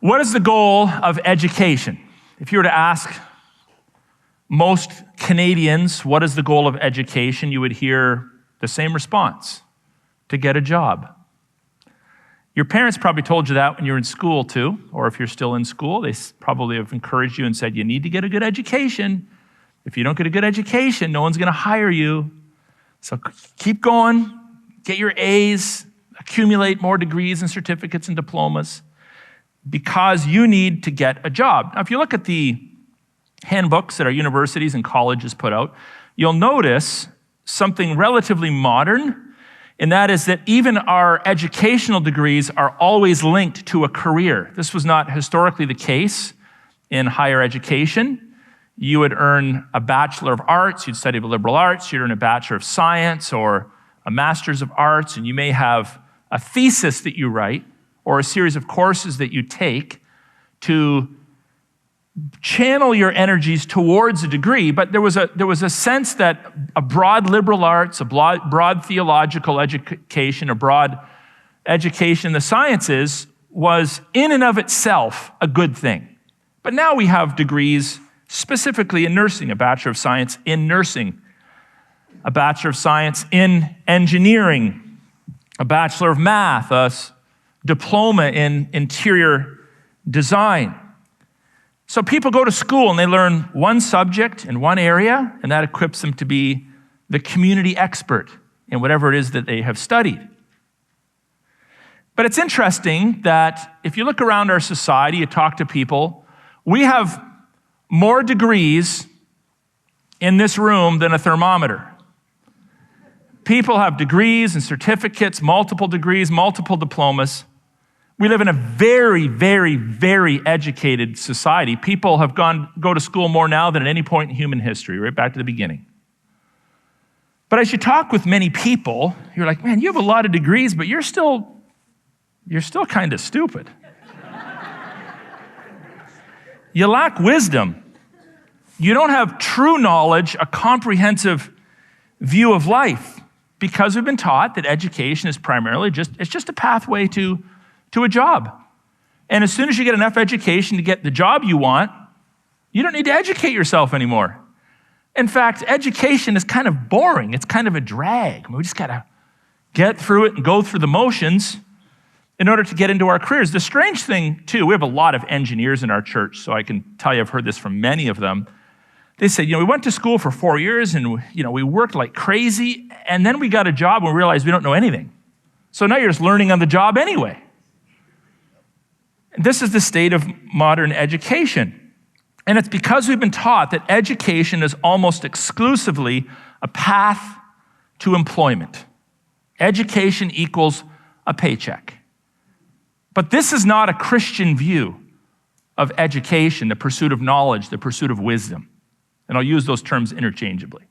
What is the goal of education? If you were to ask most Canadians, what is the goal of education, you would hear the same response: to get a job. Your parents probably told you that when you were in school too, or if you're still in school, they probably have encouraged you and said, you need to get a good education. If you don't get a good education, no one's going to hire you. So keep going, get your A's, accumulate more degrees and certificates and diplomas, because you need to get a job. Now, if you look at the handbooks that our universities and colleges put out, you'll notice something relatively modern, and that is that even our educational degrees are always linked to a career. This was not historically the case in higher education. You would earn a Bachelor of Arts, you'd study liberal arts, you'd earn a Bachelor of Science or a Master's of Arts, and you may have a thesis that you write or a series of courses that you take to channel your energies towards a degree. But there was a sense that a broad liberal arts, a broad theological education, a broad education in the sciences was in and of itself a good thing. But now we have degrees specifically in nursing, a Bachelor of Science in nursing, a Bachelor of Science in engineering, a Bachelor of Math, a diploma in interior design. So people go to school and they learn one subject in one area, and that equips them to be the community expert in whatever it is that they have studied. But it's interesting that if you look around our society, you talk to people, we have more degrees in this room than a thermometer. People have degrees and certificates, multiple degrees, multiple diplomas. We live in a very, very, very educated society. People have go to school more now than at any point in human history, right back to the beginning. But as you talk with many people, you're like, man, you have a lot of degrees, but you're still kind of stupid. You lack wisdom. You don't have true knowledge, a comprehensive view of life, because we've been taught that education is primarily just a pathway to a job. And as soon as you get enough education to get the job you want, you don't need to educate yourself anymore. In fact, education is kind of boring. It's kind of a drag. We just got to get through it and go through the motions in order to get into our careers. The strange thing, too, we have a lot of engineers in our church, so I can tell you I've heard this from many of them. They said, we went to school for 4 years and, we worked like crazy, and then we got a job and we realized we don't know anything. So now you're just learning on the job anyway. And this is the state of modern education. And it's because we've been taught that education is almost exclusively a path to employment. Education equals a paycheck. But this is not a Christian view of education, the pursuit of knowledge, the pursuit of wisdom. And I'll use those terms interchangeably.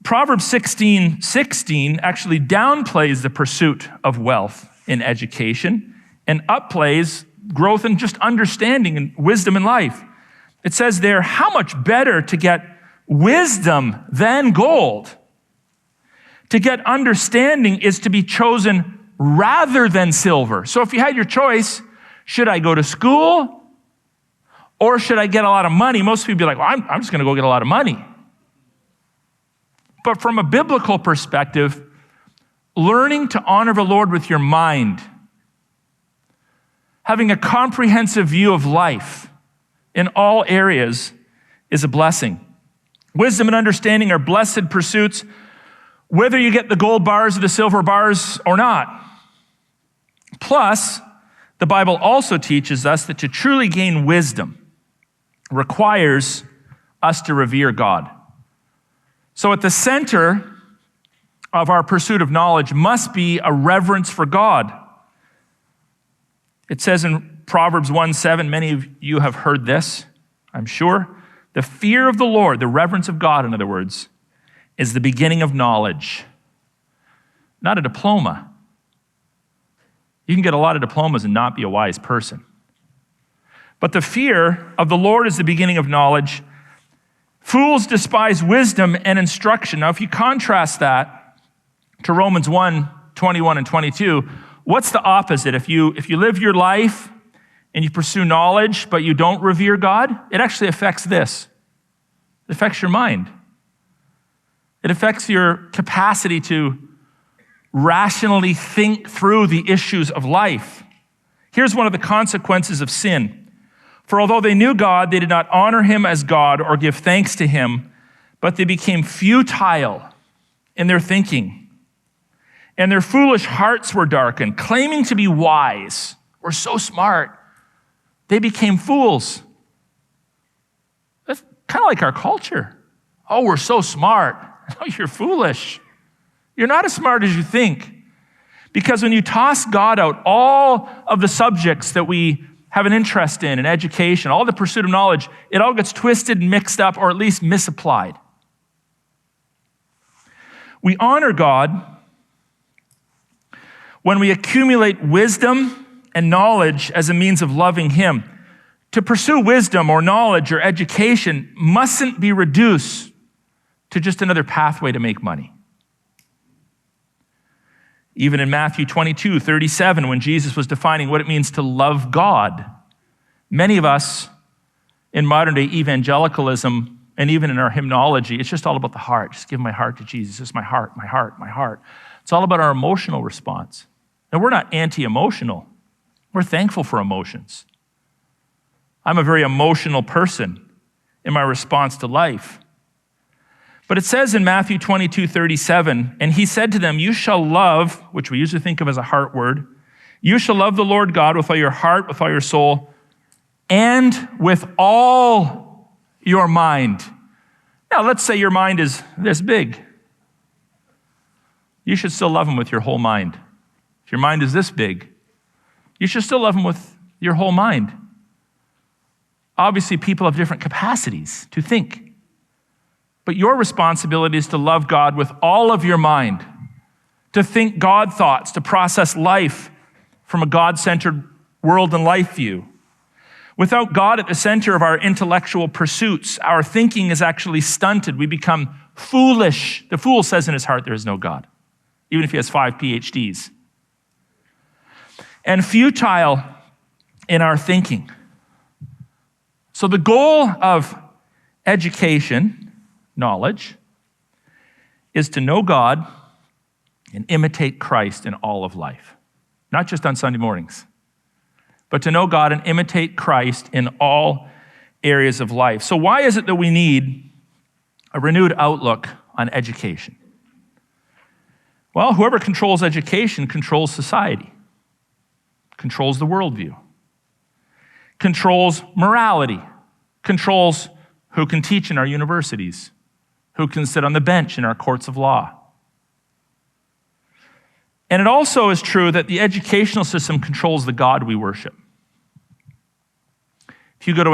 Proverbs 16:16 actually downplays the pursuit of wealth in education and upplays growth in just understanding and wisdom in life. It says there, how much better to get wisdom than gold. To get understanding is to be chosen rather than silver. So if you had your choice, should I go to school or should I get a lot of money? Most people would be like, well, I'm just going to go get a lot of money. But from a biblical perspective, learning to honor the Lord with your mind, having a comprehensive view of life in all areas is a blessing. Wisdom and understanding are blessed pursuits, whether you get the gold bars or the silver bars or not. Plus, the Bible also teaches us that to truly gain wisdom requires us to revere God. So at the center of our pursuit of knowledge must be a reverence for God. It says in Proverbs 1:7, many of you have heard this, I'm sure. The fear of the Lord, the reverence of God, in other words, is the beginning of knowledge, not a diploma. You can get a lot of diplomas and not be a wise person. But the fear of the Lord is the beginning of knowledge. Fools despise wisdom and instruction. Now, if you contrast that to Romans 1:21 and 22, what's the opposite? If you live your life and you pursue knowledge, but you don't revere God, it actually affects this. It affects your mind. It affects your capacity to rationally think through the issues of life. Here's one of the consequences of sin. For although they knew God, they did not honor him as God or give thanks to him, but they became futile in their thinking. And their foolish hearts were darkened. Claiming to be wise, we're so smart, they became fools. That's kind of like our culture. Oh, we're so smart. No, you're foolish. You're not as smart as you think. Because when you toss God out, all of the subjects that we have an interest in education, all the pursuit of knowledge, it all gets twisted and mixed up, or at least misapplied. We honor God when we accumulate wisdom and knowledge as a means of loving him. To pursue wisdom or knowledge or education mustn't be reduced to just another pathway to make money. Even in Matthew 22:37, when Jesus was defining what it means to love God, many of us in modern day evangelicalism, and even in our hymnology, it's just all about the heart. Just give my heart to Jesus. It's my heart, my heart, my heart. It's all about our emotional response. And we're not anti-emotional. We're thankful for emotions. I'm a very emotional person in my response to life. But it says in Matthew 22:37, and he said to them, you shall love, which we usually think of as a heart word, you shall love the Lord God with all your heart, with all your soul, and with all your mind. Now, let's say your mind is this big. You should still love him with your whole mind. If your mind is this big, you should still love him with your whole mind. Obviously, people have different capacities to think. But your responsibility is to love God with all of your mind, to think God thoughts, to process life from a God-centered world and life view. Without God at the center of our intellectual pursuits, our thinking is actually stunted. We become foolish. The fool says in his heart there is no God, even if he has 5 PhDs. And futile in our thinking. So the goal of education, knowledge, is to know God and imitate Christ in all of life. Not just on Sunday mornings, but to know God and imitate Christ in all areas of life. So why is it that we need a renewed outlook on education? Well, whoever controls education controls society, controls the worldview, controls morality, controls who can teach in our universities, who can sit on the bench in our courts of law. And it also is true that the educational system controls the God we worship. If you go to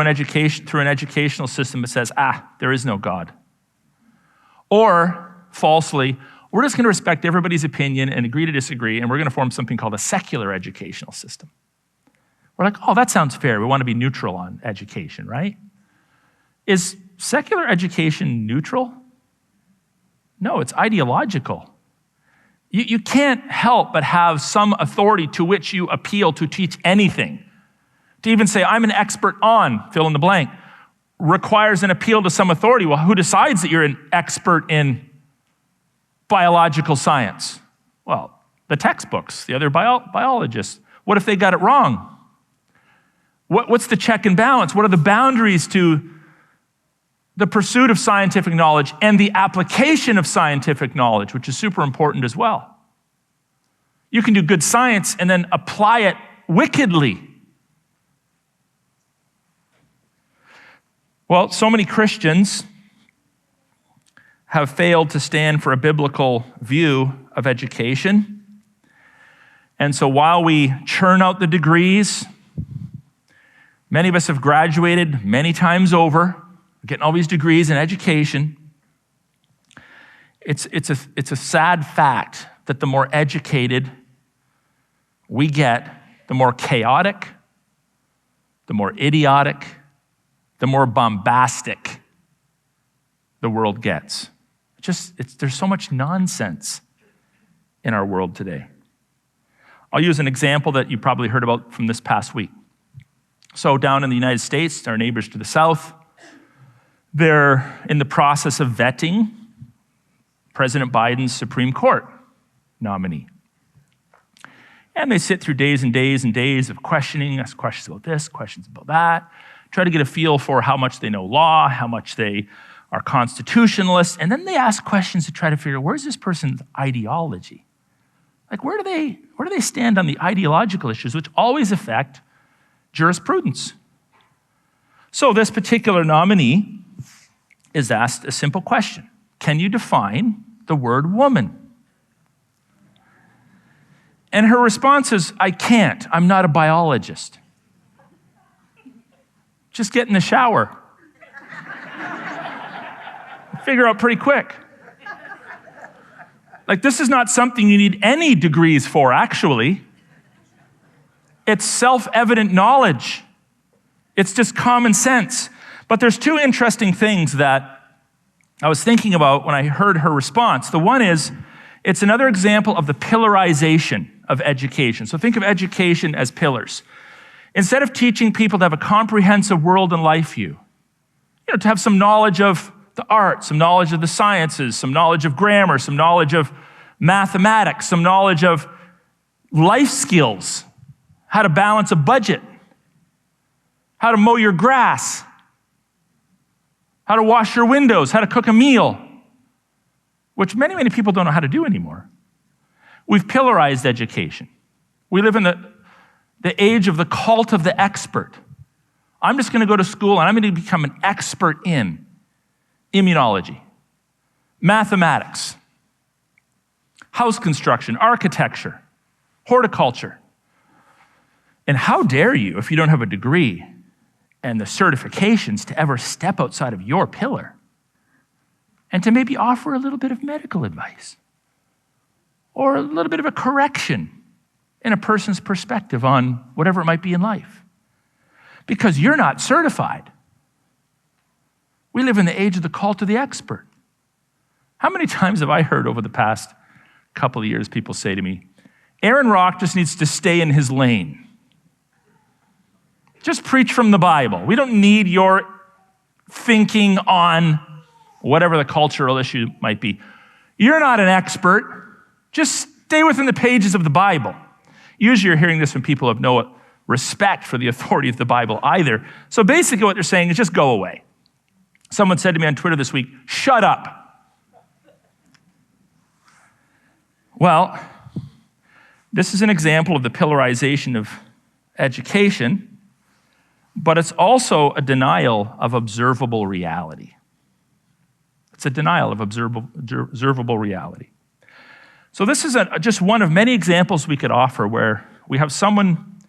through an educational system, it says, there is no God. Or, falsely, we're just going to respect everybody's opinion and agree to disagree, and we're going to form something called a secular educational system. We're like, that sounds fair. We want to be neutral on education, right? Is secular education neutral? No, it's ideological. You can't help but have some authority to which you appeal to teach anything. To even say, I'm an expert on, fill in the blank, requires an appeal to some authority. Well, who decides that you're an expert in biological science? Well, the textbooks, the other biologists. What if they got it wrong? What's the check and balance? What are the boundaries to the pursuit of scientific knowledge and the application of scientific knowledge, which is super important as well? You can do good science and then apply it wickedly. Well, so many Christians have failed to stand for a biblical view of education. And so while we churn out the degrees, many of us have graduated many times over, getting all these degrees in education. It's a sad fact that the more educated we get, the more chaotic, the more idiotic, the more bombastic the world gets. There's so much nonsense in our world today. I'll use an example that you probably heard about from this past week. So down in the United States, our neighbors to the south, they're in the process of vetting President Biden's Supreme Court nominee. And they sit through days and days and days of questioning, ask questions about this, questions about that, try to get a feel for how much they know law, how much they are constitutionalists, and then they ask questions to try to figure out where's this person's ideology? Like where do they stand on the ideological issues, which always affect jurisprudence? So this particular nominee is asked a simple question. Can you define the word woman? And her response is, I can't. I'm not a biologist. Just get in the shower. Figure out pretty quick. Like, this is not something you need any degrees for, actually. It's self-evident knowledge. It's just common sense. But there's two interesting things that I was thinking about when I heard her response. The one is, it's another example of the pillarization of education. So think of education as pillars. Instead of teaching people to have a comprehensive world and life view, to have some knowledge of the arts, some knowledge of the sciences, some knowledge of grammar, some knowledge of mathematics, some knowledge of life skills, how to balance a budget, how to mow your grass, how to wash your windows, how to cook a meal, which many, many people don't know how to do anymore. We've pillarized education. We live in the age of the cult of the expert. I'm just going to go to school and I'm going to become an expert in immunology, mathematics, house construction, architecture, horticulture. And how dare you, if you don't have a degree and the certifications, to ever step outside of your pillar and to maybe offer a little bit of medical advice or a little bit of a correction in a person's perspective on whatever it might be in life. Because you're not certified. We live in the age of the cult of the expert. How many times have I heard over the past couple of years people say to me, Aaron Rock just needs to stay in his lane. Just preach from the Bible. We don't need your thinking on whatever the cultural issue might be. You're not an expert. Just stay within the pages of the Bible. Usually you're hearing this from people who have no respect for the authority of the Bible either. So basically what they're saying is just go away. Someone said to me on Twitter this week, shut up. Well, this is an example of the pillarization of education, but it's also a denial of observable reality. It's a denial of observable reality. So this is just one of many examples we could offer where we have someone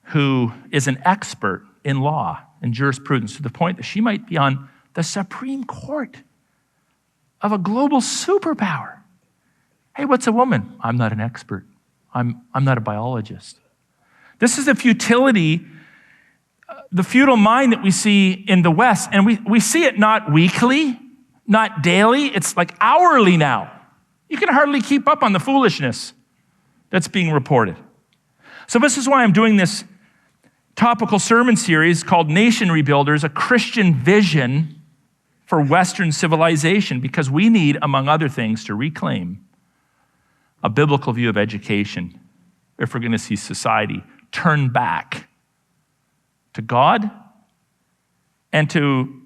who is an expert in law and jurisprudence to the point that she might be on the Supreme Court of a global superpower. Hey, what's a woman? I'm not an expert. I'm not a biologist. This is the futility, the futile mind that we see in the West. And we see it not weekly, not daily. It's like hourly now. You can hardly keep up on the foolishness that's being reported. So this is why I'm doing this topical sermon series called Nation Rebuilders, a Christian vision for Western civilization, because we need, among other things, to reclaim a biblical view of education if we're going to see society turn back to God and to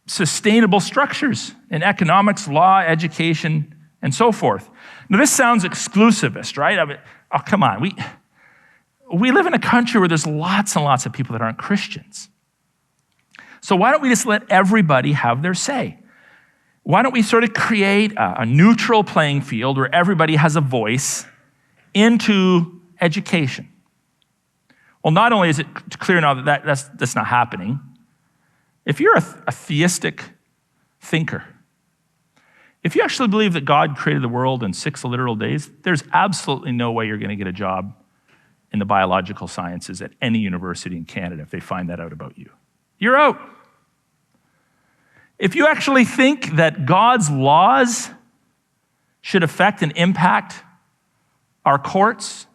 sustainable structures in economics, law, education, and so forth. Now, this sounds exclusivist, right? I mean, oh, come on. We live in a country where there's lots and lots of people that aren't Christians. So why don't we just let everybody have their say? Why don't we sort of create a neutral playing field where everybody has a voice into education? Well, not only is it clear now that that's not happening, if you're a theistic thinker, if you actually believe that God created the world in 6 literal days, there's absolutely no way you're going to get a job in the biological sciences at any university in Canada if they find that out about you. You're out. If you actually think that God's laws should affect and impact our courts,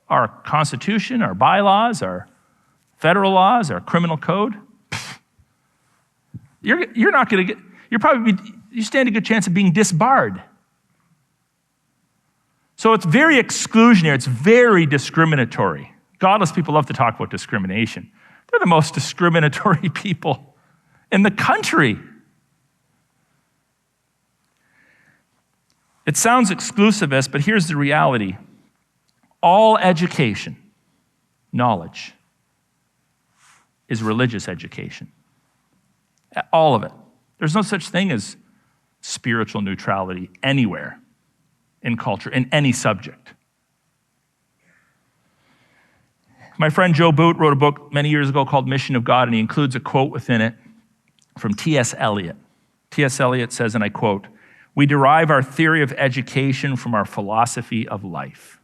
our constitution, our bylaws, our federal laws, our criminal code, you're not going to get, you stand a good chance of being disbarred. So it's very exclusionary, it's very discriminatory. Godless people love to talk about discrimination. They're the most discriminatory people in the country. It sounds exclusivist, but here's the reality. All education, knowledge, is religious education. All of it. There's no such thing as spiritual neutrality anywhere in culture, in any subject. My friend Joe Boot wrote a book many years ago called Mission of God, and he includes a quote within it from T.S. Eliot. T.S. Eliot says, and I quote, "We derive our theory of education from our philosophy of life."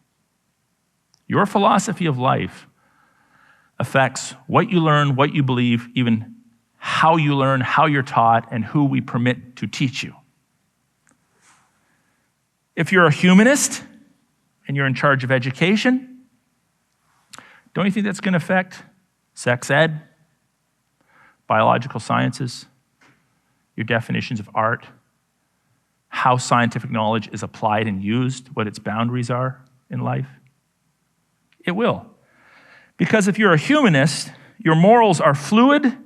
Your philosophy of life affects what you learn, what you believe, even how you learn, how you're taught, and who we permit to teach you. If you're a humanist and you're in charge of education, don't you think that's going to affect sex ed, biological sciences, your definitions of art, how scientific knowledge is applied and used, what its boundaries are in life? It will. Because if you're a humanist, your morals are fluid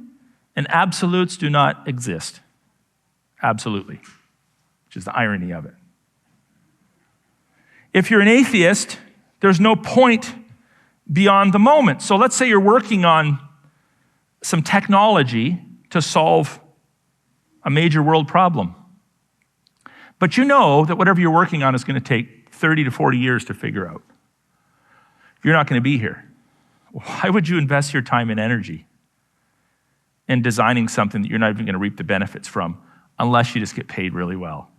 and absolutes do not exist. Absolutely, which is the irony of it. If you're an atheist, there's no point beyond the moment. So let's say you're working on some technology to solve a major world problem. But you know that whatever you're working on is going to take 30 to 40 years to figure out. You're not going to be here. Why would you invest your time and energy in designing something that you're not even going to reap the benefits from unless you just get paid really well?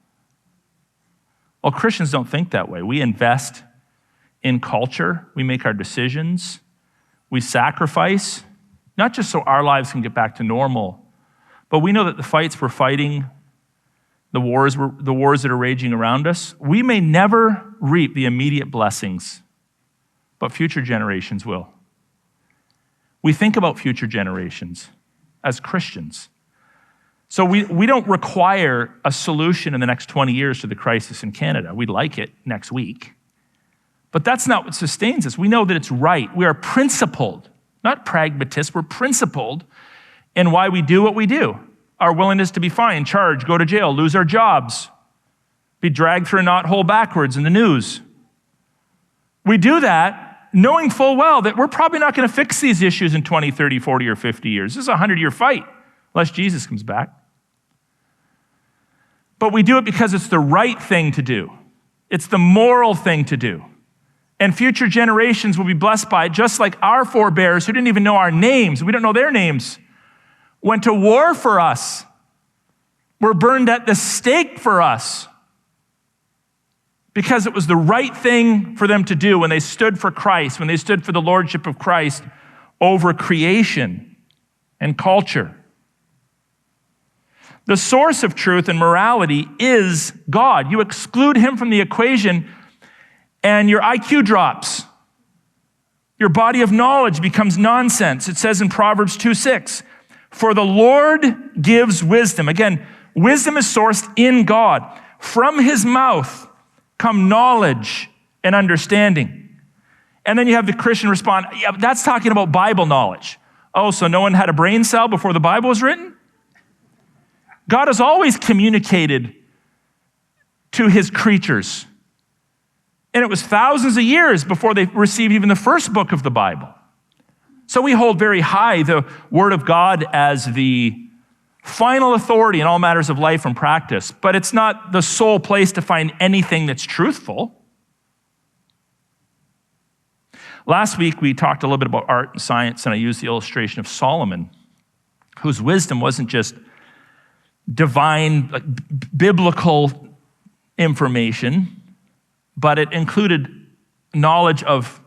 Well, Christians don't think that way. We invest in culture. We make our decisions. We sacrifice, not just so our lives can get back to normal, but we know that the fights we're fighting, the wars that are raging around us, we may never reap the immediate blessings, but future generations will. We think about future generations as Christians. So we don't require a solution in the next 20 years to the crisis in Canada. We'd like it next week. But that's not what sustains us. We know that it's right. We are principled, not pragmatists. We're principled in why we do what we do. Our willingness to be fined, charged, go to jail, lose our jobs, be dragged through a knothole backwards in the news. We do that knowing full well that we're probably not going to fix these issues in 20, 30, 40, or 50 years. This is a 100-year fight, unless Jesus comes back. But we do it because it's the right thing to do. It's the moral thing to do. And future generations will be blessed by it, just like our forebears who didn't even know our names. We don't know their names. Went to war for us. Were burned at the stake for us. Because it was the right thing for them to do when they stood for Christ, when they stood for the lordship of Christ over creation and culture. The source of truth and morality is God. You exclude him from the equation and your IQ drops. Your body of knowledge becomes nonsense. It says in Proverbs 2:6, "For the Lord gives wisdom." Again, wisdom is sourced in God. From his mouth come knowledge and understanding. And then you have the Christian respond, yeah, but that's talking about Bible knowledge. Oh, so no one had a brain cell before the Bible was written? God has always communicated to his creatures. And it was thousands of years before they received even the first book of the Bible. So we hold very high the Word of God as the final authority in all matters of life and practice, but it's not the sole place to find anything that's truthful. Last week, we talked a little bit about art and science, and I used the illustration of Solomon, whose wisdom wasn't just divine, like, biblical information, but it included knowledge of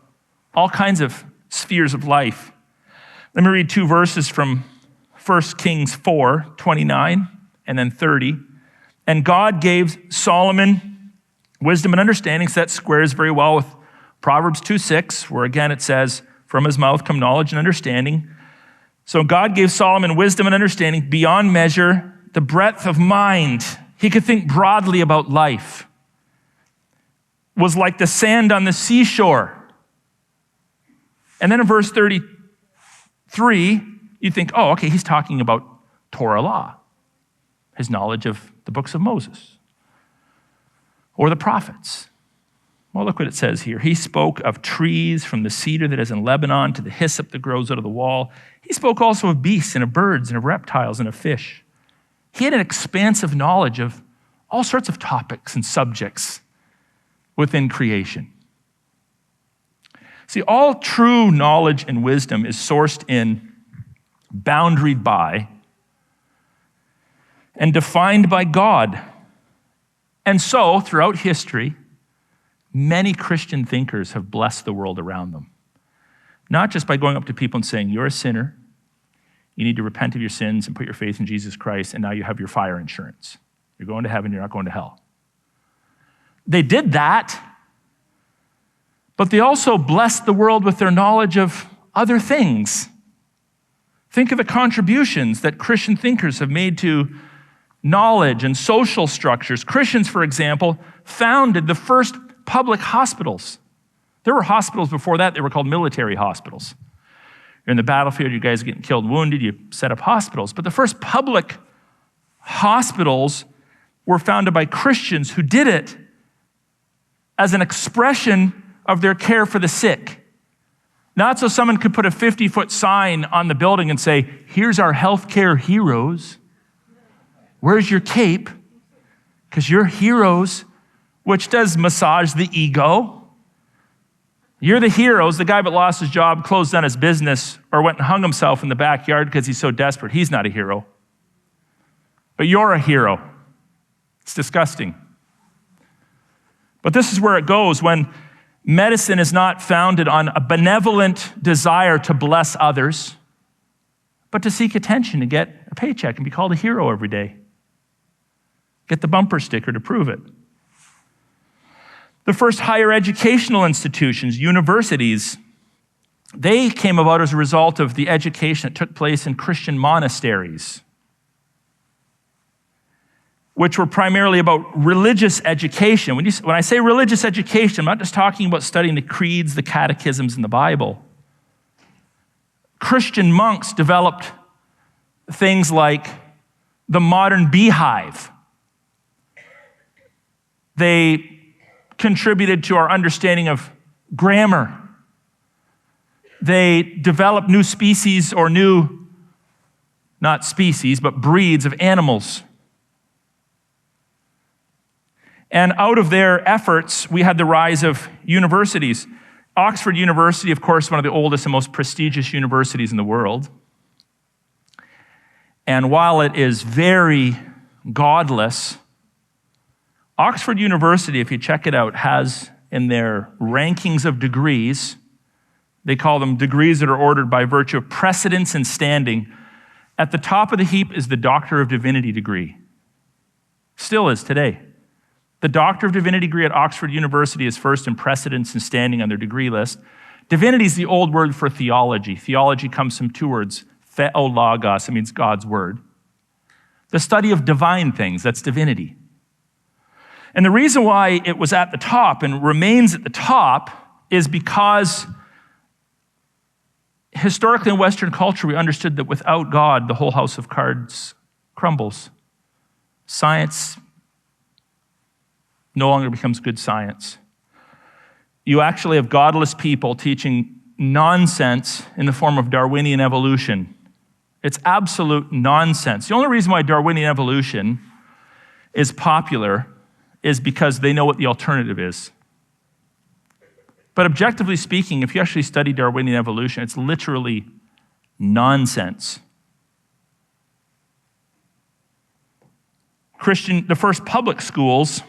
all kinds of spheres of life. Let me read two verses from 1 Kings 4:29 and then 30. "And God gave Solomon wisdom and understanding." So that squares very well with Proverbs 2:6, where again it says, "From his mouth come knowledge and understanding." So God gave Solomon wisdom and understanding beyond measure, the breadth of mind. He could think broadly about life. Was like the sand on the seashore. And then in verse 33, you think, oh, okay, he's talking about Torah law, his knowledge of the books of Moses or the prophets. Well, look what it says here. He spoke of trees from the cedar that is in Lebanon to the hyssop that grows out of the wall. He spoke also of beasts and of birds and of reptiles and of fish. He had an expansive knowledge of all sorts of topics and subjects within creation. See, all true knowledge and wisdom is sourced in, boundaried by, and defined by God. And so, throughout history, many Christian thinkers have blessed the world around them. Not just by going up to people and saying, you're a sinner, you need to repent of your sins and put your faith in Jesus Christ, and now you have your fire insurance. You're going to heaven, you're not going to hell. They did that, but they also blessed the world with their knowledge of other things. Think of the contributions that Christian thinkers have made to knowledge and social structures. Christians, for example, founded the first public hospitals. There were hospitals before that. They were called military hospitals. You're in the battlefield, you guys are getting killed and wounded, you set up hospitals. But the first public hospitals were founded by Christians who did it as an expression of their care for the sick. Not so someone could put a 50-foot sign on the building and say, here's our healthcare heroes. Where's your cape? Because you're heroes, which does massage the ego. You're the heroes. The guy that lost his job, closed down his business, or went and hung himself in the backyard because he's so desperate. He's not a hero. But you're a hero. It's disgusting. But this is where it goes when medicine is not founded on a benevolent desire to bless others, but to seek attention, to get a paycheck and be called a hero every day. Get the bumper sticker to prove it. The first higher educational institutions, universities, they came about as a result of the education that took place in Christian monasteries, which were primarily about religious education. When I say religious education, I'm not just talking about studying the creeds, the catechisms, and the Bible. Christian monks developed things like the modern beehive. They contributed to our understanding of grammar. They developed new species or not species, but breeds of animals. And out of their efforts, we had the rise of universities. Oxford University, of course, one of the oldest and most prestigious universities in the world. And while it is very godless, Oxford University, if you check it out, has in their rankings of degrees, they call them degrees that are ordered by virtue of precedence and standing. At the top of the heap is the Doctor of Divinity degree. Still is today. The Doctor of Divinity degree at Oxford University is first in precedence and standing on their degree list. Divinity is the old word for theology. Theology comes from two words, theologos, it means God's word. The study of divine things, that's divinity. And the reason why it was at the top and remains at the top is because historically in Western culture, we understood that without God, the whole house of cards crumbles. Science no longer becomes good science. You actually have godless people teaching nonsense in the form of Darwinian evolution. It's absolute nonsense. The only reason why Darwinian evolution is popular is because they know what the alternative is. But objectively speaking, if you actually study Darwinian evolution, it's literally nonsense. The first public schools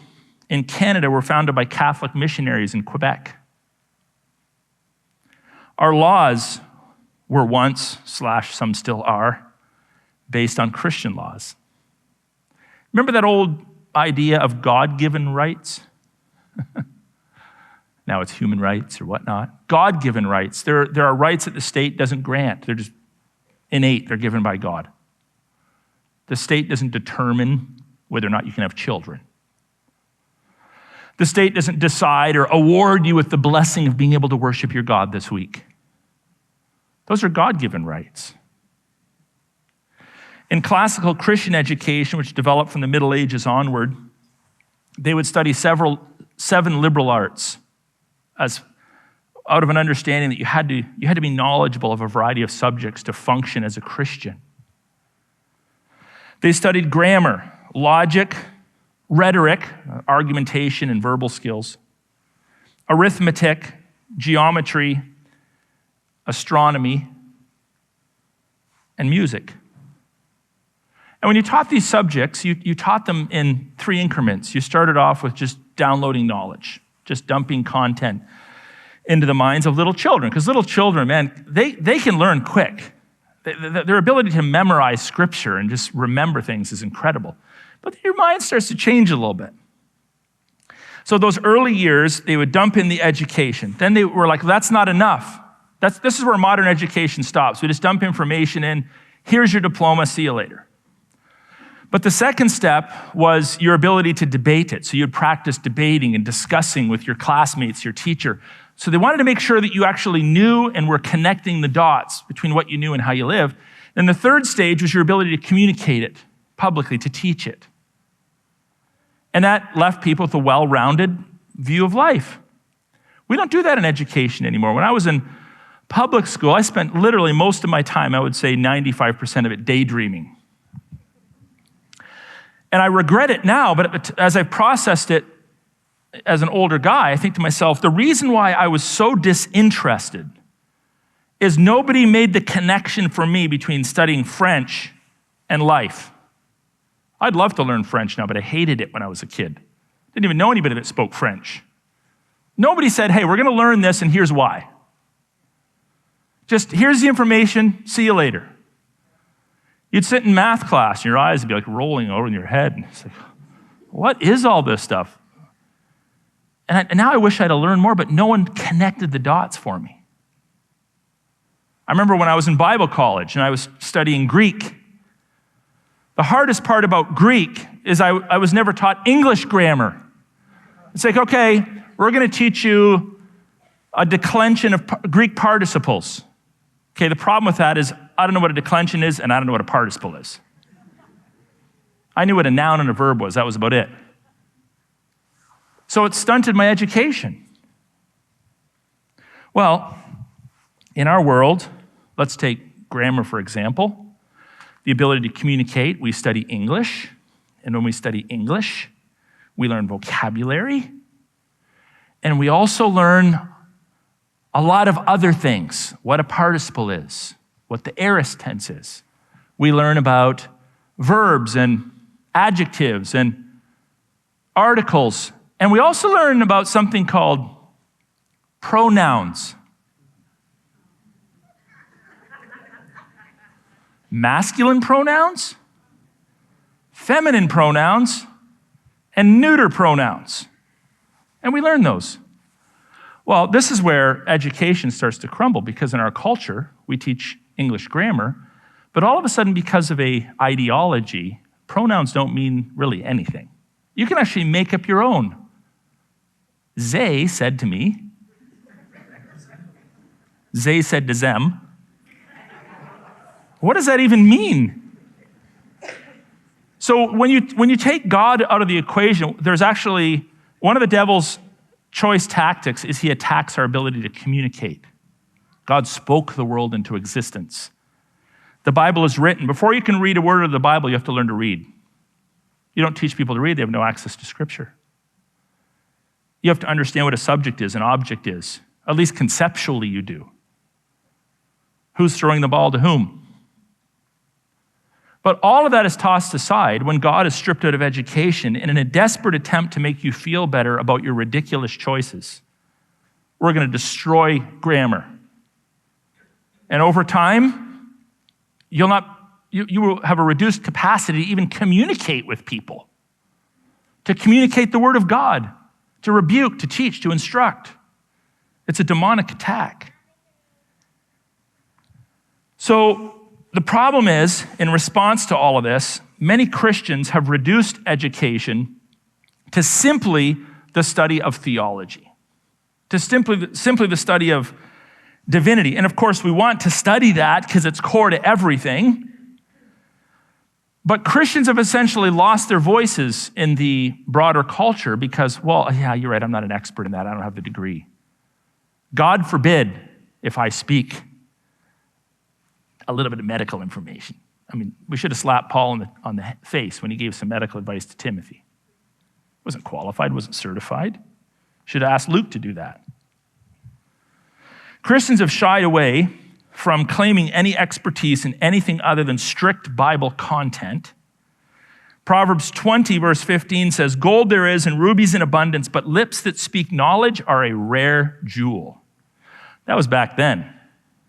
in Canada were founded by Catholic missionaries in Quebec. Our laws were once, / some still are, based on Christian laws. Remember that old idea of God-given rights? Now it's human rights or whatnot. God-given rights. There are rights that the state doesn't grant. They're just innate. They're given by God. The state doesn't determine whether or not you can have children. The state doesn't decide or award you with the blessing of being able to worship your God this week. Those are God-given rights. In classical Christian education, which developed from the Middle Ages onward, they would study seven liberal arts as out of an understanding that you had to be knowledgeable of a variety of subjects to function as a Christian. They studied grammar, logic, rhetoric, argumentation and verbal skills, arithmetic, geometry, astronomy, and music. And when you taught these subjects, you taught them in 3 increments. You started off with just downloading knowledge, just dumping content into the minds of little children. Because little children, man, they can learn quick. Their ability to memorize scripture and just remember things is incredible. But your mind starts to change a little bit. So those early years, they would dump in the education. Then they were like, that's not enough. This is where modern education stops. We just dump information in. Here's your diploma. See you later. But the second step was your ability to debate it. So you'd practice debating and discussing with your classmates, your teacher. So they wanted to make sure that you actually knew and were connecting the dots between what you knew and how you lived. Then the third stage was your ability to communicate it publicly, to teach it. And that left people with a well-rounded view of life. We don't do that in education anymore. When I was in public school, I spent literally most of my time, I would say 95% of it, daydreaming. And I regret it now, but as I processed it as an older guy, I think to myself, the reason why I was so disinterested is nobody made the connection for me between studying French and life. I'd love to learn French now, but I hated it when I was a kid. Didn't even know anybody that spoke French. Nobody said, hey, we're going to learn this, and here's why. Just, here's the information, see you later. You'd sit in math class, and your eyes would be like rolling over in your head. And it's like, what is all this stuff? And now I wish I'd have learned more, but no one connected the dots for me. I remember when I was in Bible college, and I was studying Greek. The hardest part about Greek is I was never taught English grammar. It's like, okay, we're going to teach you a declension of Greek participles. Okay, the problem with that is I don't know what a declension is, and I don't know what a participle is. I knew what a noun and a verb was. That was about it. So it stunted my education. Well, in our world, let's take grammar for example. The ability to communicate, we study English. And when we study English, we learn vocabulary. And we also learn a lot of other things, what a participle is, what the aorist tense is. We learn about verbs and adjectives and articles. And we also learn about something called pronouns. Masculine pronouns, feminine pronouns, and neuter pronouns. And we learn those. Well, this is where education starts to crumble because in our culture, we teach English grammar, but all of a sudden, because of an ideology, pronouns don't mean really anything. You can actually make up your own. They said to me, they said to them. What does that even mean? So when you take God out of the equation, there's actually, one of the devil's choice tactics is he attacks our ability to communicate. God spoke the world into existence. The Bible is written. Before you can read a word of the Bible, you have to learn to read. You don't teach people to read, they have no access to Scripture. You have to understand what a subject is, an object is. At least conceptually you do. Who's throwing the ball to whom? But all of that is tossed aside when God is stripped out of education and in a desperate attempt to make you feel better about your ridiculous choices. We're going to destroy grammar. And over time, you will have a reduced capacity to even communicate with people, to communicate the word of God, to rebuke, to teach, to instruct. It's a demonic attack. So The problem is, in response to all of this, many Christians have reduced education to simply the study of theology, to simply the study of divinity. And of course, we want to study that because it's core to everything. But Christians have essentially lost their voices in the broader culture because, well, yeah, you're right, I'm not an expert in that. I don't have the degree. God forbid if I speak a little bit of medical information. I mean, we should have slapped Paul on the face when he gave some medical advice to Timothy. Wasn't qualified, wasn't certified. Should have asked Luke to do that. Christians have shied away from claiming any expertise in anything other than strict Bible content. Proverbs 20, verse 15 says, "Gold there is and rubies in abundance, but lips that speak knowledge are a rare jewel." That was back then.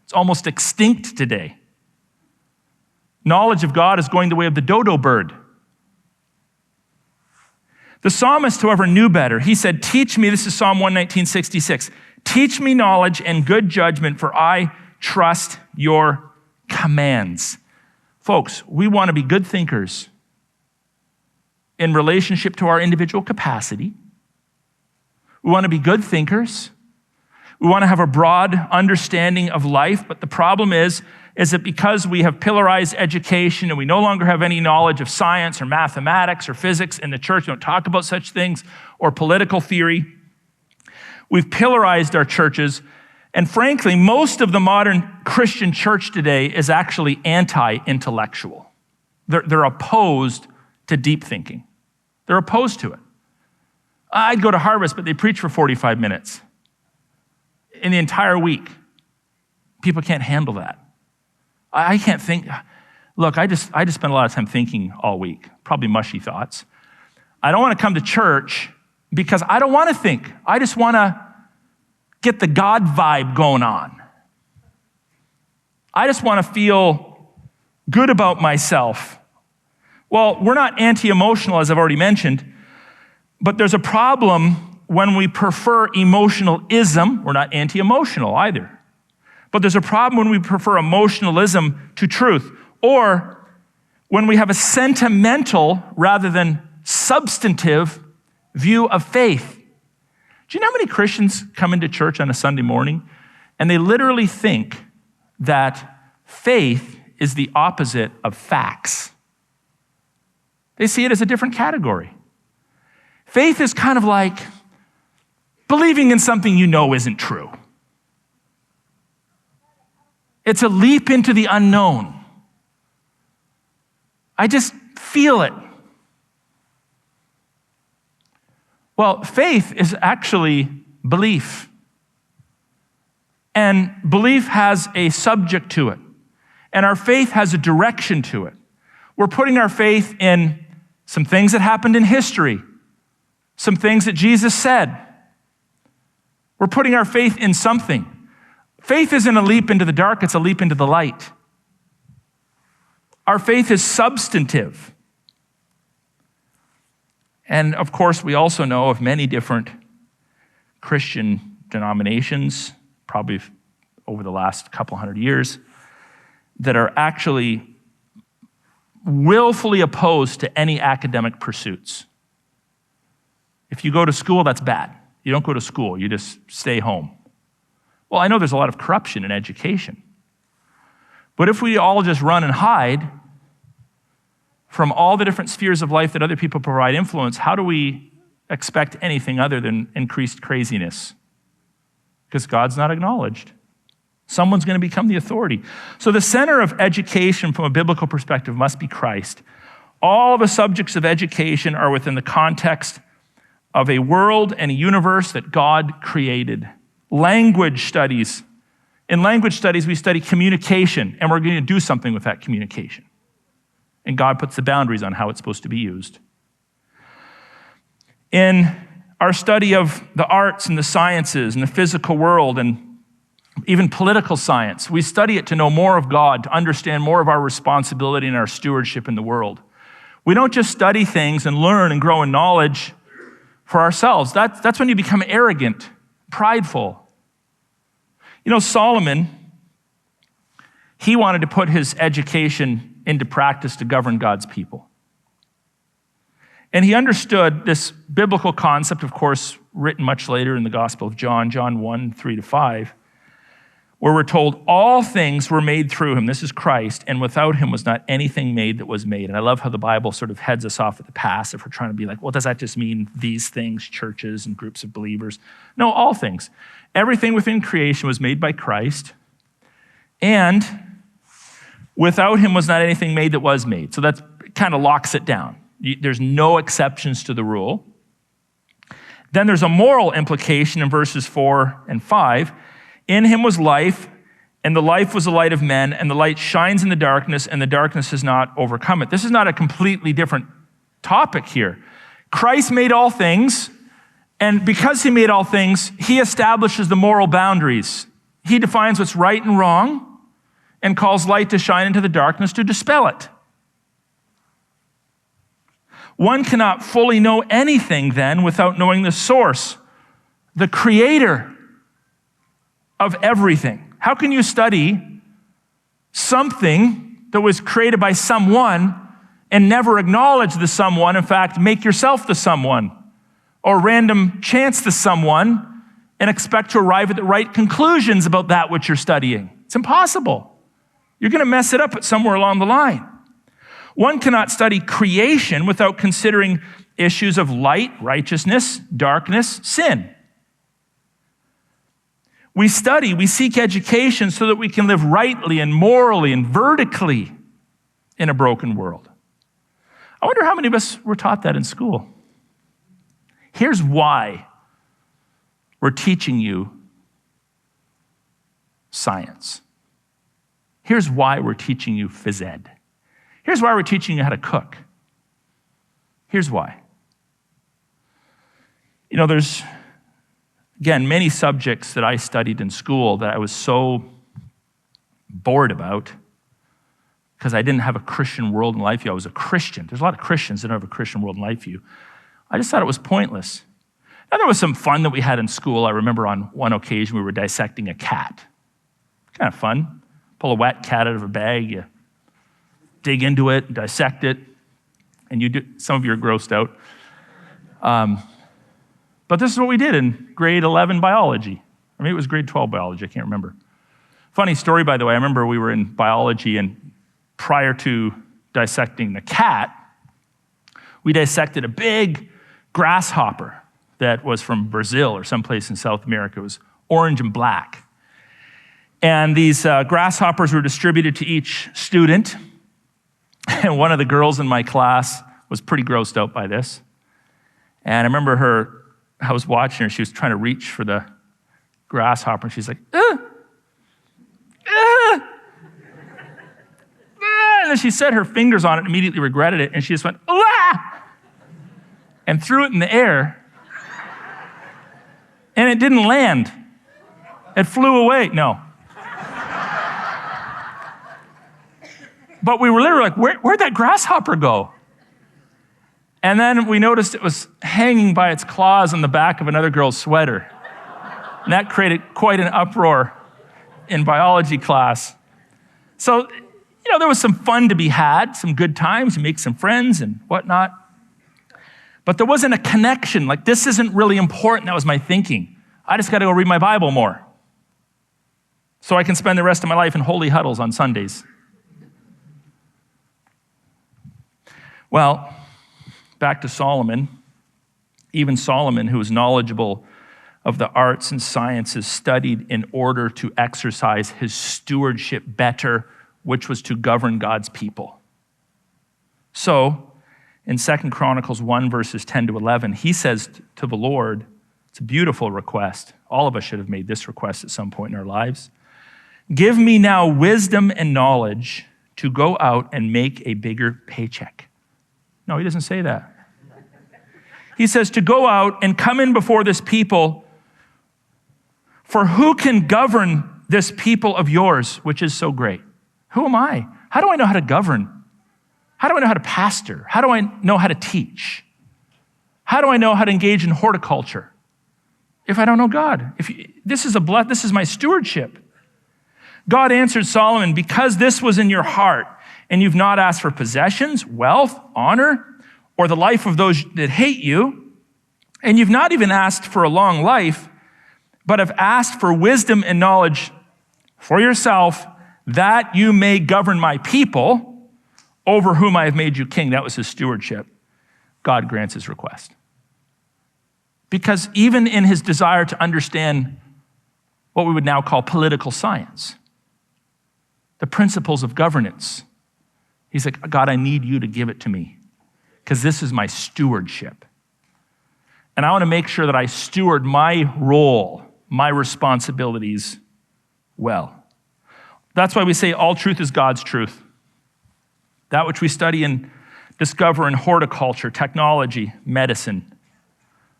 It's almost extinct today. Knowledge of God is going the way of the dodo bird. The psalmist, however, knew better. He said, "Teach me," this is Psalm 119:66, "teach me knowledge and good judgment, for I trust your commands." Folks, we want to be good thinkers in relationship to our individual capacity. We want to be good thinkers. We want to have a broad understanding of life, but the problem is that because we have pillarized education and we no longer have any knowledge of science or mathematics or physics in the church, we don't talk about such things, or political theory, we've pillarized our churches. And frankly, most of the modern Christian church today is actually anti-intellectual. They're opposed to deep thinking. They're opposed to it. I'd go to Harvest, but they preach for 45 minutes in the entire week. People can't handle that. I can't think. Look, I just spend a lot of time thinking all week, probably mushy thoughts. I don't want to come to church because I don't want to think. I just want to get the God vibe going on. I just want to feel good about myself. Well, we're not anti-emotional, as I've already mentioned, but there's a problem when we prefer emotionalism. We're not anti-emotional either. But there's a problem when we prefer emotionalism to truth, or when we have a sentimental rather than substantive view of faith. Do you know how many Christians come into church on a Sunday morning and they literally think that faith is the opposite of facts? They see it as a different category. Faith is kind of like believing in something you know isn't true. It's a leap into the unknown. I just feel it. Well, faith is actually belief. And belief has a subject to it. And our faith has a direction to it. We're putting our faith in some things that happened in history, some things that Jesus said. We're putting our faith in something. Faith isn't a leap into the dark, it's a leap into the light. Our faith is substantive. And of course, we also know of many different Christian denominations, probably over the last couple hundred years, that are actually willfully opposed to any academic pursuits. If you go to school, that's bad. You don't go to school, you just stay home. Well, I know there's a lot of corruption in education. But if we all just run and hide from all the different spheres of life that other people provide influence, how do we expect anything other than increased craziness? Because God's not acknowledged. Someone's going to become the authority. So the center of education from a biblical perspective must be Christ. All of the subjects of education are within the context of a world and a universe that God created. Language studies. In language studies, we study communication, and we're going to do something with that communication. And God puts the boundaries on how it's supposed to be used. In our study of the arts and the sciences and the physical world and even political science, we study it to know more of God, to understand more of our responsibility and our stewardship in the world. We don't just study things and learn and grow in knowledge for ourselves. That's when you become arrogant, prideful. You know, Solomon, He wanted to put his education into practice to govern God's people. And he understood this biblical concept, of course, written much later in the Gospel of John, John 1, 3-5, where we're told all things were made through him. This is Christ, and without him was not anything made that was made. And I love how the Bible sort of heads us off at the pass if we're trying to be like, well, does that just mean these things, churches and groups of believers? No, all things. Everything within creation was made by Christ, and without him was not anything made that was made. So that kind of locks it down. There's no exceptions to the rule. Then there's a moral implication in verses 4 and 5. In him was life, and the life was the light of men, and the light shines in the darkness, and the darkness has not overcome it. This is not a completely different topic here. Christ made all things, and because he made all things, he establishes the moral boundaries. He defines what's right and wrong, and calls light to shine into the darkness to dispel it. One cannot fully know anything then without knowing the source, the creator of everything. How can you study something that was created by someone and never acknowledge the someone, in fact, make yourself the someone, or random chance the someone and expect to arrive at the right conclusions about that which you're studying? It's impossible. You're going to mess it up somewhere along the line. One cannot study creation without considering issues of light, righteousness, darkness, sin. We seek education so that we can live rightly and morally and vertically in a broken world. I wonder how many of us were taught that in school. Here's why we're teaching you science. Here's why we're teaching you phys ed. Here's why we're teaching you how to cook. Here's why. You know, there's, again, many subjects that I studied in school that I was so bored about because I didn't have a Christian world and life view. I was a Christian. There's a lot of Christians that don't have a Christian world and life view. I just thought it was pointless. Now, there was some fun that we had in school. I remember on one occasion we were dissecting a cat. Kind of fun. Pull a wet cat out of a bag, you dig into it, dissect it, and you do. Some of you are grossed out. But this is what we did in grade 11 biology. Or maybe it was grade 12 biology, I can't remember. Funny story, by the way, I remember we were in biology, and prior to dissecting the cat, we dissected a big grasshopper that was from Brazil or someplace in South America. It was orange and black. And these grasshoppers were distributed to each student. And one of the girls in my class was pretty grossed out by this. And I remember I was watching her, she was trying to reach for the grasshopper, and she's like, and then she set her fingers on it and immediately regretted it, and she just went, ah! And threw it in the air, and it didn't land. It flew away. No. But we were literally like, where'd that grasshopper go? And then we noticed it was hanging by its claws on the back of another girl's sweater. And that created quite an uproar in biology class. So, there was some fun to be had, some good times, you make some friends and whatnot. But there wasn't a connection, like this isn't really important. That was my thinking. I just got to go read my Bible more so I can spend the rest of my life in holy huddles on Sundays. Well, back to Solomon. Even Solomon, who was knowledgeable of the arts and sciences, studied in order to exercise his stewardship better, which was to govern God's people. So, in 2 Chronicles 1, verses 10 to 11, he says to the Lord, it's a beautiful request. All of us should have made this request at some point in our lives. Give me now wisdom and knowledge to go out and make a bigger paycheck. No, he doesn't say that. He says to go out and come in before this people, for who can govern this people of yours, which is so great? Who am I? How do I know how to govern? How do I know how to pastor? How do I know how to teach? How do I know how to engage in horticulture if I don't know God? This is my stewardship. God answered Solomon, because this was in your heart, and you've not asked for possessions, wealth, honor, or the life of those that hate you, and you've not even asked for a long life, but have asked for wisdom and knowledge for yourself, that you may govern my people over whom I have made you king. That was his stewardship. God grants his request. Because even in his desire to understand what we would now call political science, the principles of governance, he's like, God, I need you to give it to me because this is my stewardship. And I want to make sure that I steward my role, my responsibilities well. That's why we say all truth is God's truth. That which we study and discover in horticulture, technology, medicine,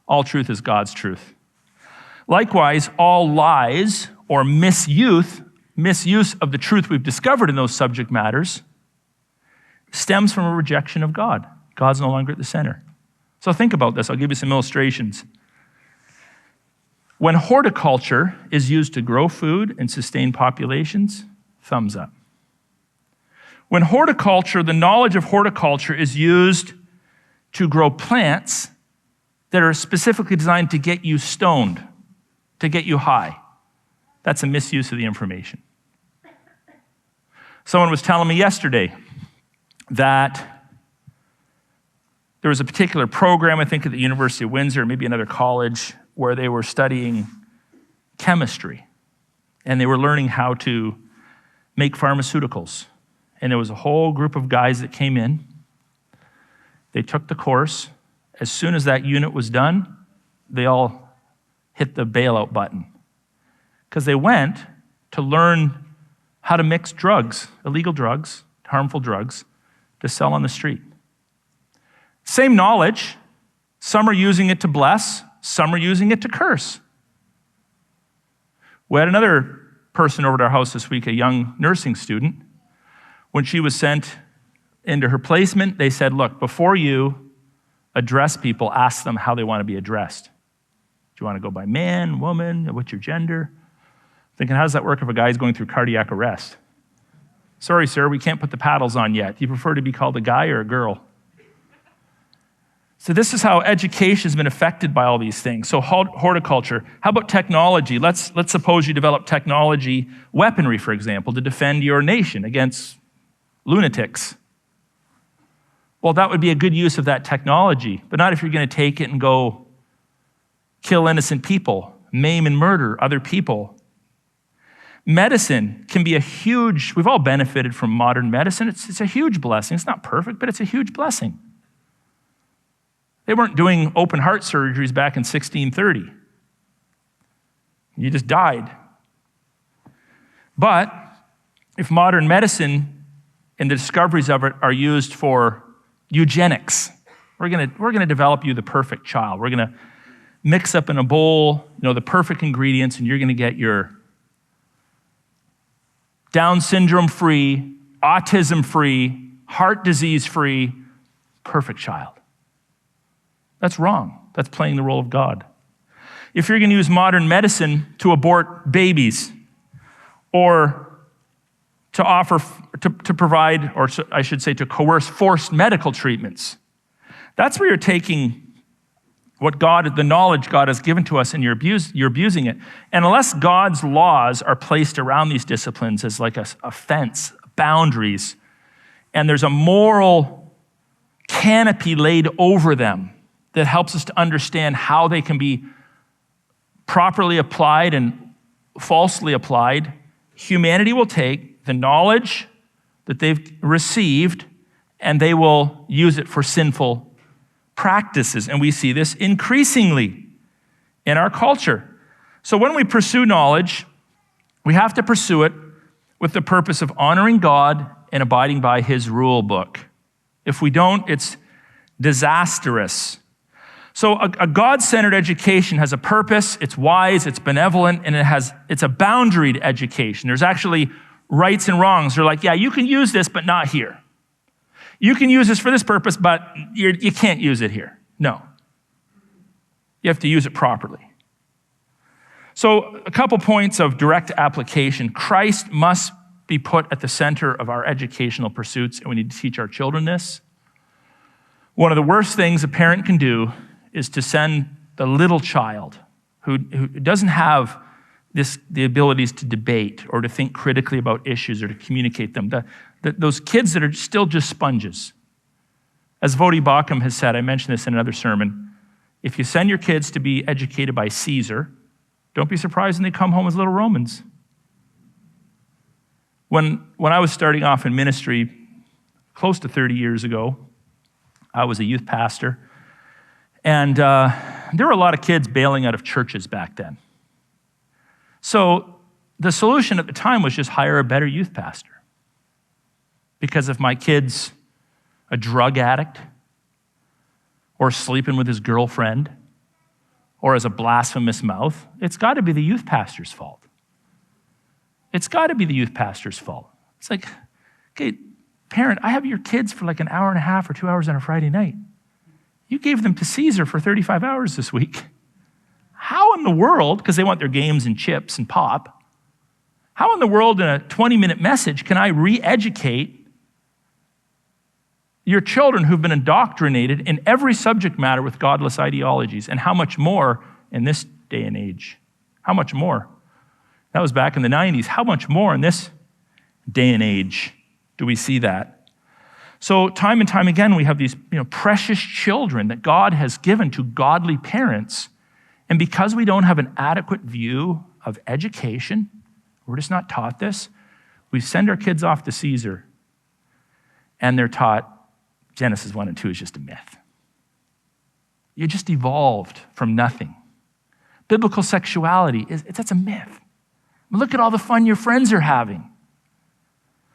all truth is God's truth. Likewise, all lies or misuse of the truth we've discovered in those subject matters stems from a rejection of God. God's no longer at the center. So think about this. I'll give you some illustrations. When horticulture is used to grow food and sustain populations, thumbs up. When horticulture, the knowledge of horticulture is used to grow plants that are specifically designed to get you stoned, to get you high, that's a misuse of the information. Someone was telling me yesterday that there was a particular program, I think at the University of Windsor, maybe another college, where they were studying chemistry, and they were learning how to make pharmaceuticals. And there was a whole group of guys that came in. They took the course. As soon as that unit was done, they all hit the bailout button because they went to learn how to mix drugs, illegal drugs, harmful drugs, to sell on the street. Same knowledge. Some are using it to bless, some are using it to curse. We had another person over at our house this week, a young nursing student. When she was sent into her placement, they said, look, before you address people, ask them how they want to be addressed. Do you want to go by man, woman, what's your gender? Thinking, how does that work if a guy's going through cardiac arrest? Sorry, sir, we can't put the paddles on yet. Do you prefer to be called a guy or a girl? So this is how education has been affected by all these things. So horticulture. How about technology? Let's suppose you develop technology, weaponry, for example, to defend your nation against lunatics. Well, that would be a good use of that technology, but not if you're going to take it and go kill innocent people, maim and murder other people. Medicine can be a huge, we've all benefited from modern medicine. It's a huge blessing. It's not perfect, but it's a huge blessing. They weren't doing open heart surgeries back in 1630. You just died. But if modern medicine and the discoveries of it are used for eugenics, we're gonna develop you the perfect child. We're gonna mix up in a bowl, the perfect ingredients, and you're gonna get your Down syndrome-free, autism-free, heart disease-free, perfect child. That's wrong. That's playing the role of God. If you're going to use modern medicine to abort babies or to offer, to provide, or I should say to coerce forced medical treatments, that's where you're taking what God, the knowledge God has given to us, and you're abusing it. And unless God's laws are placed around these disciplines as like a fence, boundaries, and there's a moral canopy laid over them that helps us to understand how they can be properly applied and falsely applied, humanity will take the knowledge that they've received and they will use it for sinful practices. And we see this increasingly in our culture. So when we pursue knowledge, we have to pursue it with the purpose of honoring God and abiding by his rule book. If we don't, it's disastrous. So a God-centered education has a purpose, it's wise, it's benevolent, and it's a boundaried education. There's actually rights and wrongs. They're like, yeah, you can use this, but not here. You can use this for this purpose, but you can't use it here. No. You have to use it properly. So a couple points of direct application. Christ must be put at the center of our educational pursuits, and we need to teach our children this. One of the worst things a parent can do is to send the little child who doesn't have the abilities to debate or to think critically about issues or to communicate them. Those kids that are still just sponges. As Vodi Bakum has said, I mentioned this in another sermon, if you send your kids to be educated by Caesar, don't be surprised when they come home as little Romans. When I was starting off in ministry close to 30 years ago, I was a youth pastor, and there were a lot of kids bailing out of churches back then. So the solution at the time was just hire a better youth pastor. Because if my kid's a drug addict, or sleeping with his girlfriend, or has a blasphemous mouth, it's got to be the youth pastor's fault. It's got to be the youth pastor's fault. It's like, okay, parent, I have your kids for like an hour and a half or 2 hours on a Friday night. You gave them to Caesar for 35 hours this week. How in the world, because they want their games and chips and pop, how in the world in a 20-minute message can I re-educate your children who've been indoctrinated in every subject matter with godless ideologies? And how much more in this day and age? How much more? That was back in the 90s. How much more in this day and age do we see that? So time and time again, we have these precious children that God has given to godly parents. And because we don't have an adequate view of education, we're just not taught this, we send our kids off to Caesar, and they're taught Genesis 1 and 2 is just a myth. You just evolved from nothing. Biblical sexuality, that's a myth. Look at all the fun your friends are having.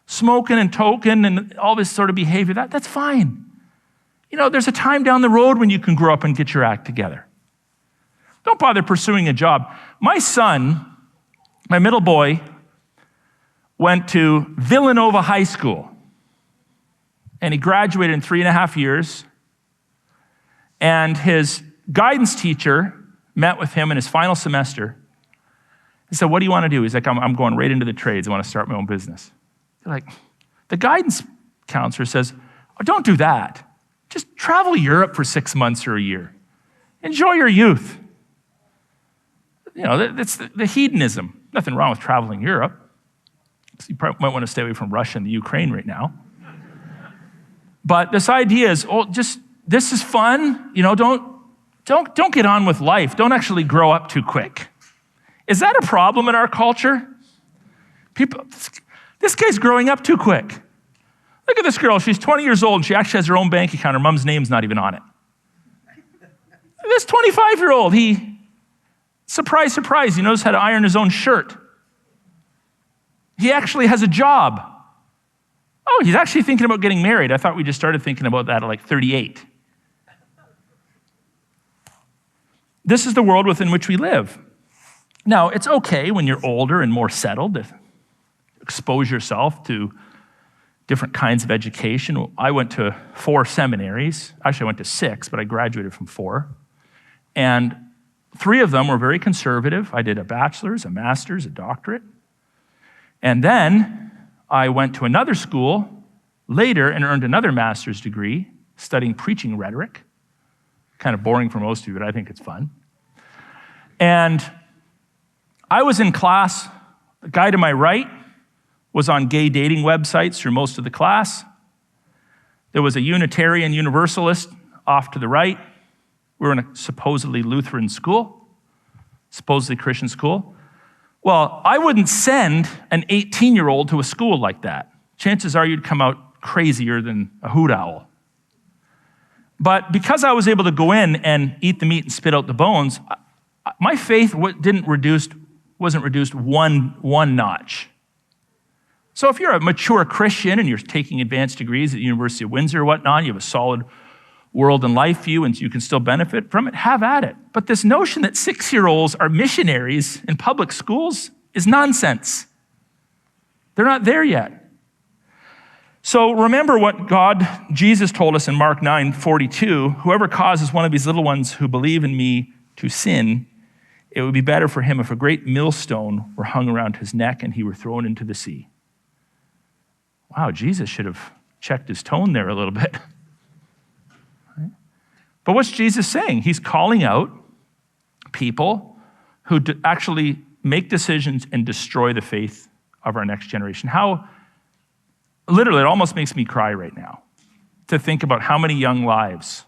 Smoking and toking and all this sort of behavior, that's fine. There's a time down the road when you can grow up and get your act together. Don't bother pursuing a job. My son, my middle boy, went to Villanova High School, and he graduated in 3.5 years, and his guidance teacher met with him in his final semester. He said, "What do you want to do?" He's like, I'm going right into the trades. I want to start my own business. They're like, the guidance counselor says, "Oh, don't do that. Just travel Europe for 6 months or a year. Enjoy your youth." That's the hedonism. Nothing wrong with traveling Europe. So you probably might want to stay away from Russia and the Ukraine right now. But this idea is, this is fun. Don't get on with life. Don't actually grow up too quick. Is that a problem in our culture? This kid's growing up too quick. Look at this girl. She's 20 years old, and she actually has her own bank account. Her mom's name's not even on it. This 25-year-old, surprise, surprise, he knows how to iron his own shirt. He actually has a job. Oh, he's actually thinking about getting married. I thought we just started thinking about that at like 38. This is the world within which we live. Now, it's okay when you're older and more settled to expose yourself to different kinds of education. I went to 4 seminaries. Actually, I went to 6, but I graduated from 4. And 3 of them were very conservative. I did a bachelor's, a master's, a doctorate. And then I went to another school later and earned another master's degree studying preaching rhetoric. Kind of boring for most of you, but I think it's fun. And I was in class. The guy to my right was on gay dating websites through most of the class. There was a Unitarian Universalist off to the right. We were in a supposedly Lutheran school, supposedly Christian school. Well, I wouldn't send an 18-year-old to a school like that. Chances are you'd come out crazier than a hoot owl. But because I was able to go in and eat the meat and spit out the bones, my faith wasn't reduced one notch. So if you're a mature Christian and you're taking advanced degrees at the University of Windsor or whatnot, you have a solid world and life view and you can still benefit from it, have at it. But this notion that 6-year-olds are missionaries in public schools is nonsense. They're not there yet. So remember what Jesus told us in Mark 9:42, whoever causes one of these little ones who believe in me to sin it would be better for him if a great millstone were hung around his neck and he were thrown into the sea. Wow, Jesus should have checked his tone there a little bit. Right? But what's Jesus saying? He's calling out people who actually make decisions and destroy the faith of our next generation. How, literally, it almost makes me cry right now to think about how many young lives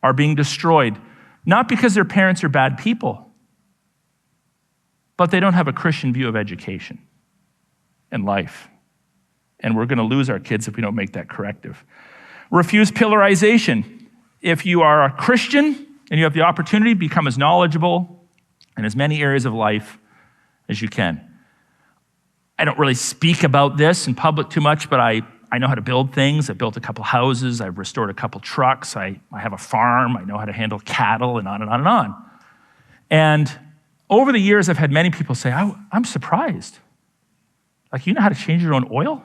are being destroyed, not because their parents are bad people, but they don't have a Christian view of education and life. And we're going to lose our kids if we don't make that corrective. Refuse pillarization. If you are a Christian and you have the opportunity, become as knowledgeable in as many areas of life as you can. I don't really speak about this in public too much, but I know how to build things. I built a couple houses. I've restored a couple trucks. I have a farm. I know how to handle cattle, and on and on and on. And over the years, I've had many people say, I'm surprised. Like, you know how to change your own oil?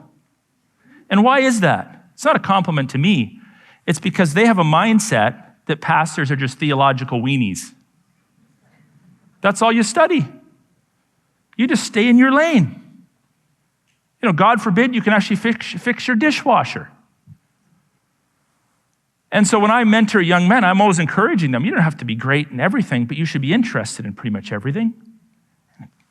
And why is that? It's not a compliment to me. It's because they have a mindset that pastors are just theological weenies. That's all you study. You just stay in your lane. You know, God forbid you can actually fix your dishwasher. And so when I mentor young men, I'm always encouraging them, you don't have to be great in everything, but you should be interested in pretty much everything.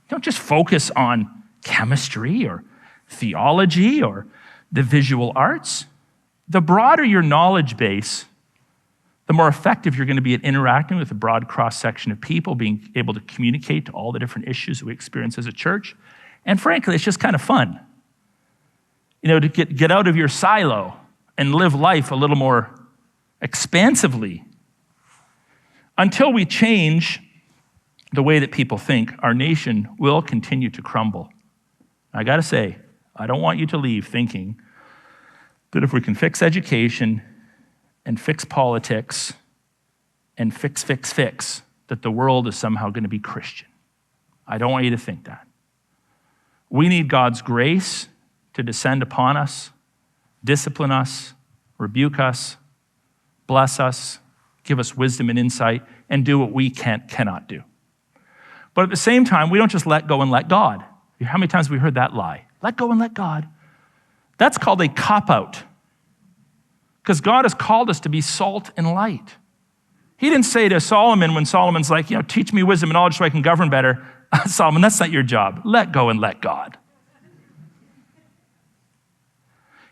Don't just focus on chemistry or theology or the visual arts. The broader your knowledge base, the more effective you're going to be at interacting with a broad cross-section of people, being able to communicate to all the different issues that we experience as a church. And frankly, it's just kind of fun. You know, to get out of your silo and live life a little more expansively. Until we change the way that people think, our nation will continue to crumble. I got to say, I don't want you to leave thinking that if we can fix education and fix politics and fix, that the world is somehow going to be Christian. I don't want you to think that. We need God's grace to descend upon us, discipline us, rebuke us, bless us, give us wisdom and insight, and do what we cannot do. But at the same time, we don't just let go and let God. How many times have we heard that lie? Let go and let God. That's called a cop-out. Because God has called us to be salt and light. He didn't say to Solomon when Solomon's like, teach me wisdom and knowledge so I can govern better. Solomon, that's not your job. Let go and let God.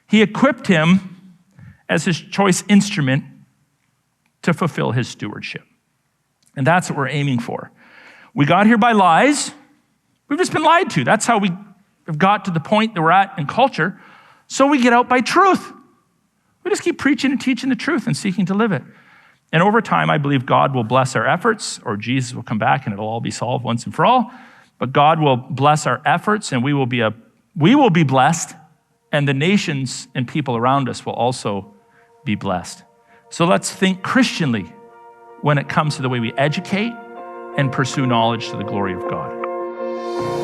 He equipped him as his choice instrument to fulfill his stewardship. And that's what we're aiming for. We got here by lies. We've just been lied to. That's how we have got to the point that we're at in culture. So we get out by truth. We just keep preaching and teaching the truth and seeking to live it. And over time, I believe God will bless our efforts, or Jesus will come back and it'll all be solved once and for all. But God will bless our efforts, and we will be blessed, and the nations and people around us will also be blessed. So let's think Christianly when it comes to the way we educate and pursue knowledge to the glory of God.